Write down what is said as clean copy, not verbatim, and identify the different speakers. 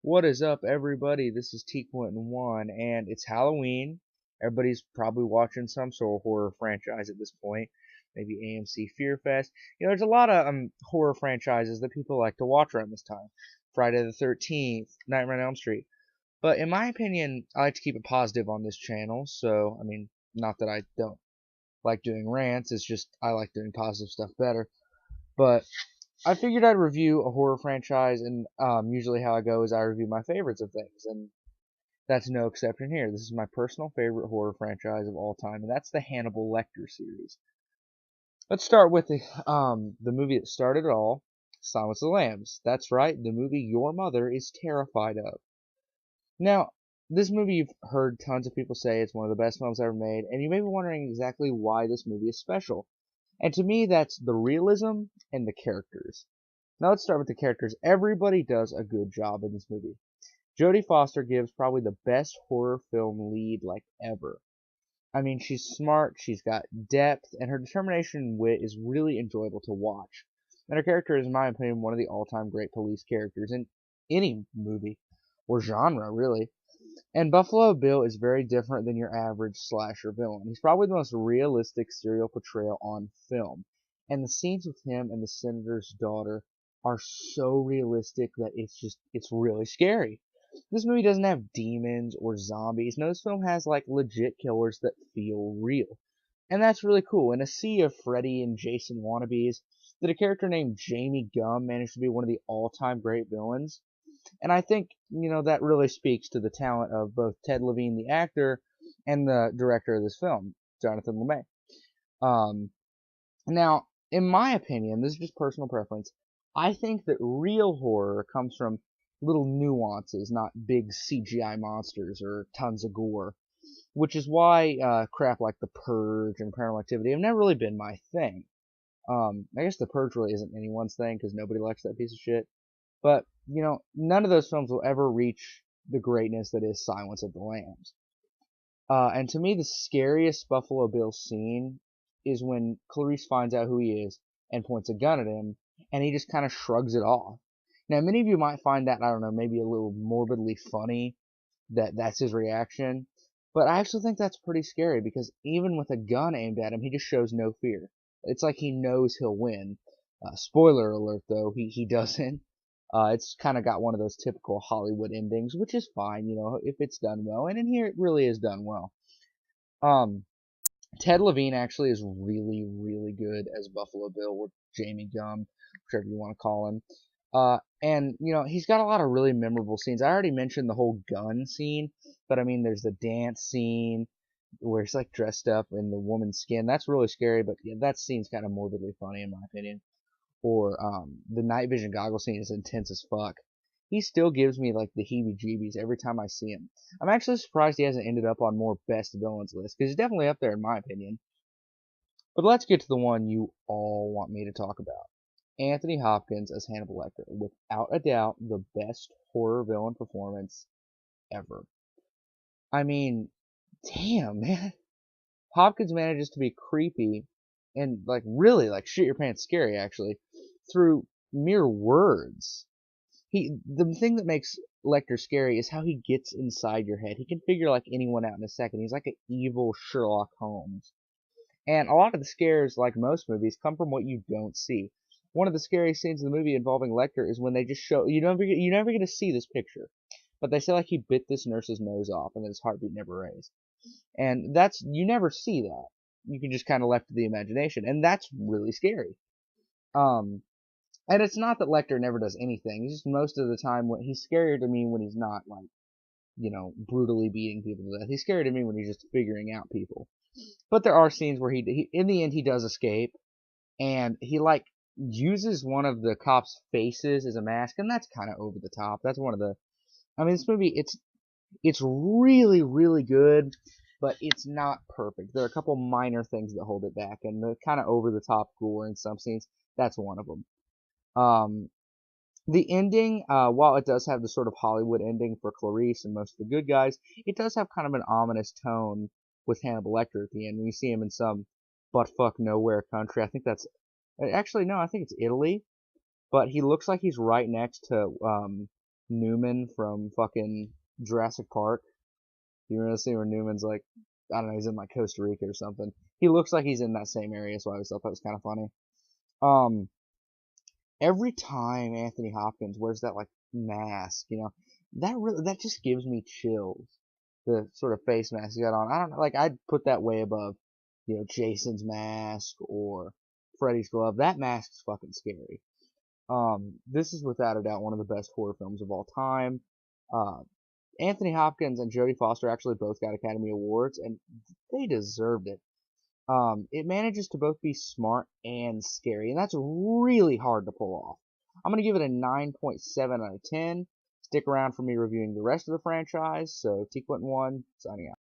Speaker 1: What is up, everybody? This is T.1, and it's Halloween. Everybody's probably watching some sort of horror franchise at this point. Maybe AMC Fear Fest. There's a lot of horror franchises that people like to watch around this time. Friday the 13th, Nightmare on Elm Street. But in my opinion, I like to keep it positive on this channel. So, not that I don't like doing rants. It's just I like doing positive stuff better. But I figured I'd review a horror franchise, and usually how I go is I review my favorites of things, and that's no exception here. This is my personal favorite horror franchise of all time, and that's the Hannibal Lecter series. Let's start with the movie that started it all, Silence of the Lambs. That's right, the movie your mother is terrified of. Now, this movie you've heard tons of people say it's one of the best films ever made, and you may be wondering exactly why this movie is special. And to me, that's the realism and the characters. Now let's start with the characters. Everybody does a good job in this movie. Jodie Foster gives probably the best horror film lead like ever. She's smart, she's got depth, and her determination and wit is really enjoyable to watch. And her character is, in my opinion, one of the all-time great police characters in any movie or genre, really. And Buffalo Bill is very different than your average slasher villain. He's probably the most realistic serial portrayal on film. And the scenes with him and the senator's daughter are so realistic that it's really scary. This movie doesn't have demons or zombies. No, this film has like legit killers that feel real. And that's really cool. In a sea of Freddy and Jason wannabes, that a character named Jamie Gumb managed to be one of the all-time great villains. And I think, that really speaks to the talent of both Ted Levine, the actor, and the director of this film, Jonathan LeMay. Now, in my opinion, this is just personal preference, I think that real horror comes from little nuances, not big CGI monsters or tons of gore, which is why crap like The Purge and Paranormal Activity have never really been my thing. I guess The Purge really isn't anyone's thing because nobody likes that piece of shit. But, none of those films will ever reach the greatness that is Silence of the Lambs. And to me, the scariest Buffalo Bill scene is when Clarice finds out who he is and points a gun at him, and he just kind of shrugs it off. Now, many of you might find that, I don't know, maybe a little morbidly funny that that's his reaction, but I actually think that's pretty scary because even with a gun aimed at him, he just shows no fear. It's like he knows he'll win. Spoiler alert, though, he doesn't. It's kind of got one of those typical Hollywood endings, which is fine, if it's done well. And in here, it really is done well. Ted Levine actually is really, really good as Buffalo Bill, or Jamie Gumb, whichever you want to call him. And, he's got a lot of really memorable scenes. I already mentioned the whole gun scene, but there's the dance scene where he's like dressed up in the woman's skin. That's really scary, but yeah, that scene's kind of morbidly funny in my opinion. Or the night vision goggle scene is intense as fuck. He still gives me like the heebie-jeebies every time I see him. I'm actually surprised he hasn't ended up on more best villains lists because he's definitely up there in my opinion. But let's get to the one you all want me to talk about. Anthony Hopkins as Hannibal Lecter, without a doubt the best horror villain performance ever. Damn, man. Hopkins manages to be creepy and like really like shit your pants scary actually through mere words. The thing that makes Lecter scary is how he gets inside your head. He can figure like anyone out in a second. He's like an evil Sherlock Holmes. And a lot of the scares, like most movies, come from what you don't see. One of the scariest scenes in the movie involving Lecter is when they just show you never get to see this picture, but they say like he bit this nurse's nose off and then his heartbeat never raised. And that's you never see that. You can just kind of left to the imagination, and that's really scary. And it's not that Lecter never does anything. He's just most of the time when he's scarier to me when he's not like, brutally beating people to death. He's scarier to me when he's just figuring out people. But there are scenes where he in the end he does escape, and he like uses one of the cops' faces as a mask, and that's kind of over the top. That's one of the. This movie it's really really good, but it's not perfect. There are a couple minor things that hold it back, and the kind of over the top gore in some scenes. That's one of them. The ending, while it does have the sort of Hollywood ending for Clarice and most of the good guys, it does have kind of an ominous tone with Hannibal Lecter at the end. When you see him in some buttfuck nowhere country, I think that's actually no, I think it's Italy, but he looks like he's right next to Newman from fucking Jurassic Park. You remember the scene where Newman's like, I don't know, he's in like Costa Rica or something. He looks like he's in that same area, so I always thought that was kind of funny. Um, every time Anthony Hopkins wears that like mask, that just gives me chills. The sort of face mask he got on. I don't know, like I'd put that way above, Jason's mask or Freddy's glove. That mask is fucking scary. This is without a doubt one of the best horror films of all time. Uh, Anthony Hopkins and Jodie Foster actually both got Academy Awards, and they deserved it. It manages to both be smart and scary, and that's really hard to pull off. I'm going to give it a 9.7 out of 10. Stick around for me reviewing the rest of the franchise. So, T Quentin 1, signing out.